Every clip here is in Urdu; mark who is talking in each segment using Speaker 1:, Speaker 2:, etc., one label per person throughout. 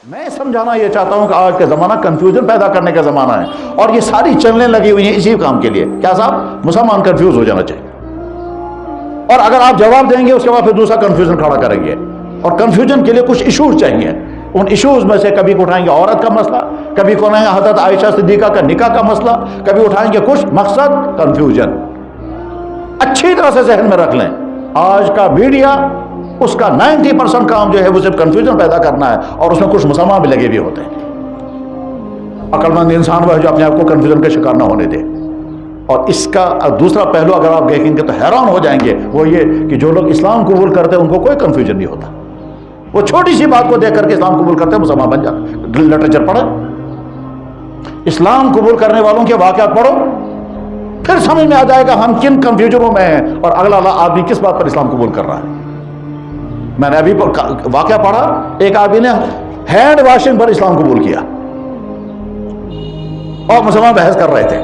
Speaker 1: میں سمجھانا یہ چاہتا ہوں کہ آج کا زمانہ کنفیوژن پیدا کرنے کا زمانہ ہے، اور یہ ساری چلنے لگی ہوئی ہیں اسی کام کے لیے۔ کیا صاحب؟ مسلمان کنفیوز ہو جانا چاہیے، اور اگر آپ جواب دیں گے اس کے بعد پھر دوسرا کنفیوژن کھڑا کریں گے، اور کنفیوژن کے لیے کچھ ایشوز چاہیے۔ ان ایشوز میں سے کبھی اٹھائیں گے عورت کا مسئلہ، کبھی اٹھائیں گے حضرت عائشہ صدیقہ کا نکاح کا مسئلہ، کبھی اٹھائیں گے کچھ مقصد کنفیوژن۔ اچھی طرح سے ذہن میں رکھ لیں، آج کا میڈیا اس کا 90% کام جو ہے وہ صرف کنفیوژن پیدا کرنا ہے، اور اس میں کچھ مسلمان بھی لگے ہوئے ہوتے ہیں۔ عقل مند انسان وہ ہے جو اپنے آپ کو کنفیوژن کا شکار نہ ہونے دے۔ اور اس کا دوسرا پہلو اگر آپ دیکھیں گے تو حیران ہو جائیں گے، وہ یہ کہ جو لوگ اسلام قبول کرتے ہیں ان کو کوئی کنفیوژن نہیں ہوتا۔ وہ چھوٹی سی بات کو دیکھ کر کے اسلام قبول کرتے ہیں، مسلمان بن جاتے۔ لٹریچر پڑھیں، اسلام قبول کرنے والوں کے واقعات پڑھو، پھر سمجھ میں آ جائے گا ہم کن کنفیوژنوں میں ہیں اور اگلا آدمی کس بات پر اسلام قبول کر رہا ہے۔ میں نے ابھی واقعہ پڑھا، ایک آدمی نے ہینڈ واشنگ پر اسلام قبول کیا اور مسلمان بحث کر رہے تھے۔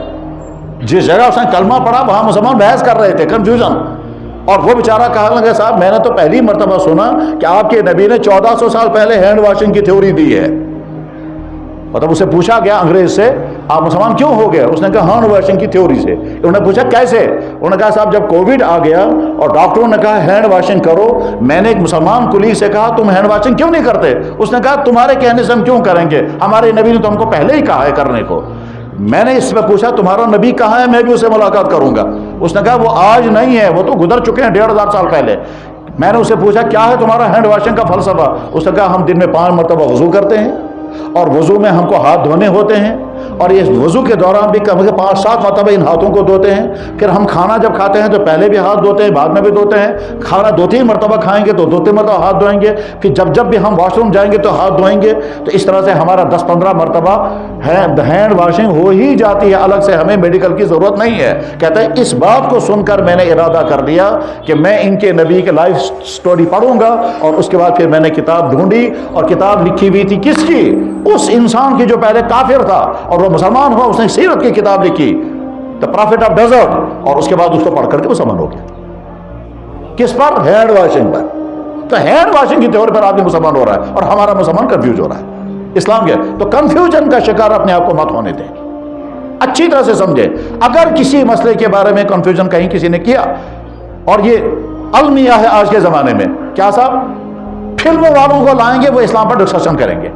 Speaker 1: جس جگہ اس نے کلمہ پڑھا وہاں مسلمان بحث کر رہے تھے، کنفیوژن۔ اور وہ بیچارہ کہا لگا صاحب میں نے تو پہلی مرتبہ سنا کہ آپ کے نبی نے 1400 سال پہلے ہینڈ واشنگ کی تھیوری دی ہے۔ مطلب اسے پوچھا گیا انگریز سے آپ مسلمان کیوں ہو گئے؟ اس نے کہا ہینڈ واشنگ کی تھیوری سے۔ انہوں نے پوچھا کیسے؟ انہوں نے کہا صاحب جب کووڈ آ گیا اور ڈاکٹروں نے کہا ہینڈ واشنگ کرو، میں نے ایک مسلمان کلیگ سے کہا تم ہینڈ واشنگ کیوں نہیں کرتے؟ اس نے کہا تمہارے کہنے سے ہم کیوں کریں گے، ہمارے نبی نے تو ہم کو پہلے ہی کہا ہے کرنے کو۔ میں نے اس میں پوچھا تمہارا نبی کہاں ہے، میں بھی اسے ملاقات کروں گا۔ اس نے کہا وہ آج نہیں ہے، وہ تو گزر چکے ہیں 1500 سال پہلے۔ میں نے اسے پوچھا کیا ہے تمہارا ہینڈ واشنگ کا فلسفہ؟ اس نے کہا ہم دن میں 5 مرتبہ وضو کرتے ہیں، اور وضو میں ہم کو ہاتھ دھونے ہوتے ہیں، اور اس وضو کے دوران بھی کم سے کم 5-7 مرتبہ ان ہاتھوں کو دھوتے ہیں۔ پھر ہم کھانا جب کھاتے ہیں تو پہلے بھی ہاتھ دھوتے ہیں، بعد میں بھی دھوتے ہیں۔ کھانا 2-3 مرتبہ کھائیں گے تو 2-3 مرتبہ ہاتھ دھوئیں گے، پھر جب بھی ہم واش روم جائیں گے تو ہاتھ دھوئیں گے۔ تو اس طرح سے ہمارا 10-15 مرتبہ ہینڈ واشنگ ہو ہی جاتی ہے، الگ سے ہمیں میڈیکل کی ضرورت نہیں ہے۔ کہتا ہے اس بات کو سن کر میں نے ارادہ کر لیا کہ میں ان کے نبی کے لائف سٹوری پڑھوں گا، اور اس کے بعد پھر میں نے کتاب ڈھونڈی، اور کتاب لکھی ہوئی تھی کس کی؟ اس انسان کی جو پہلے کافر تھا اور وہ مسلمان ہوا، اس نے سیرت کی کتاب لکھی، دا پرافٹ آف ڈیزرٹ، اور اس کے بعد اس کو پڑھ کر کے مسلمان ہو گیا۔ کس پر؟ ہینڈ واشنگ پر۔ تو ہینڈ واشنگ کی طور پر آدمی مسلمان ہو رہا ہے، اور ہمارا مسلمان کنفیوز ہو رہا ہے اسلام کے۔ تو کنفیوژن کا شکار اپنے آپ کو مت ہونے دیں، اچھی طرح سے سمجھیں۔ اگر کسی مسئلے کے بارے میں کنفیوژن کہیں کسی نے کیا، اور یہ المیہ ہے آج کے زمانے میں، کیا صاحب فلموں والوں کو لائیں گے وہ اسلام پر ڈسکشن کریں گے،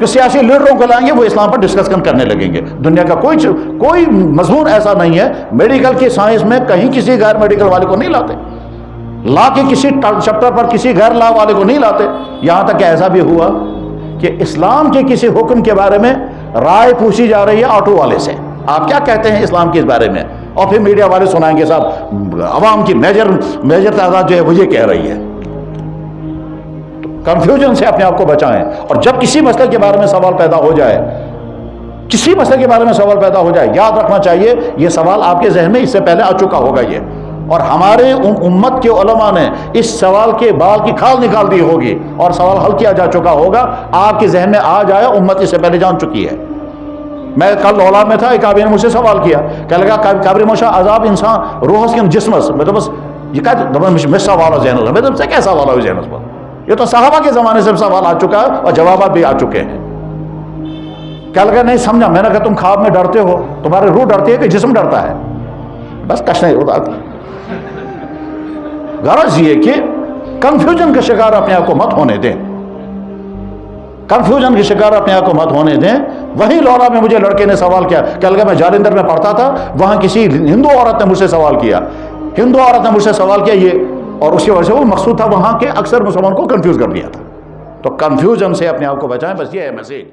Speaker 1: کہ سیاسی لیڈروں کو لائیں گے وہ اسلام پر ڈسکشن کرنے لگیں گے۔ دنیا کا کوئی مضمون ایسا نہیں ہے، میڈیکل کی سائنس میں کہیں کسی غیر میڈیکل والے کو نہیں لاتے، لا کے کسی چیپٹر پر کسی غیر لا والے کو نہیں لاتے۔ یہاں تک کہ ایسا بھی ہوا کہ اسلام کے کسی حکم کے بارے میں رائے پوچھی جا رہی ہے آٹو والے سے، آپ کیا کہتے ہیں اسلام کے اس بارے میں؟ اور پھر میڈیا والے سنائیں گے صاحب عوام کی میجر تعداد جو ہے وہ یہ کہہ رہی ہے۔ کنفیوژن سے اپنے آپ کو بچائیں، اور جب کسی مسئلے کے بارے میں سوال پیدا ہو جائے، کسی مسئلے کے بارے میں سوال پیدا ہو جائے، یاد رکھنا چاہیے یہ سوال آپ کے ذہن میں اس سے پہلے آ چکا ہوگا یہ، اور ہمارے امت کے علماء نے اس سوال کے بال کی کھال نکال دی ہوگی، اور سوال حل کیا جا چکا ہوگا، آپ کے ذہن میں آ جائے، امت اس سے پہلے جان چکی ہے۔ میں کل اولاد میں تھا، ایک آدمی نے مجھ سے سوال کیا، کہنے لگا قبر مشا عذاب انسان روحس کن جسمس، میں تو بس یہ کہا میں سوال ذہن میں تم سے کیا سوال ہو ذہن پر؟ یہ تو صحابہ کے زمانے سے سوال آ چکا ہے اور جوابات بھی آ چکے ہیں۔ کیا لگا نہیں سمجھا؟ میں نے کہا تم خواب میں ڈرتے ہو، تمہاری روح ڈرتی ہے کہ جسم ڈرتا ہے؟ بس کچھ نہیں ہوتا۔ غرض یہ کہ کنفیوژن کا شکار اپنے آپ کو مت ہونے دیں، کنفیوژن کے شکار اپنے آپ کو مت ہونے دیں۔ وہی لورا میں مجھے لڑکے نے سوال کیا، کیا لگا میں جالندھر میں پڑھتا تھا، وہاں کسی ہندو عورت نے مجھ سے سوال کیا، یہ، اور اس کی وجہ سے وہ مقصود تھا وہاں کے اکثر مسلمان کو کنفیوز کر دیا تھا۔ تو کنفیوژن سے اپنے آپ کو بچائیں، بس یہ ہے میسیج۔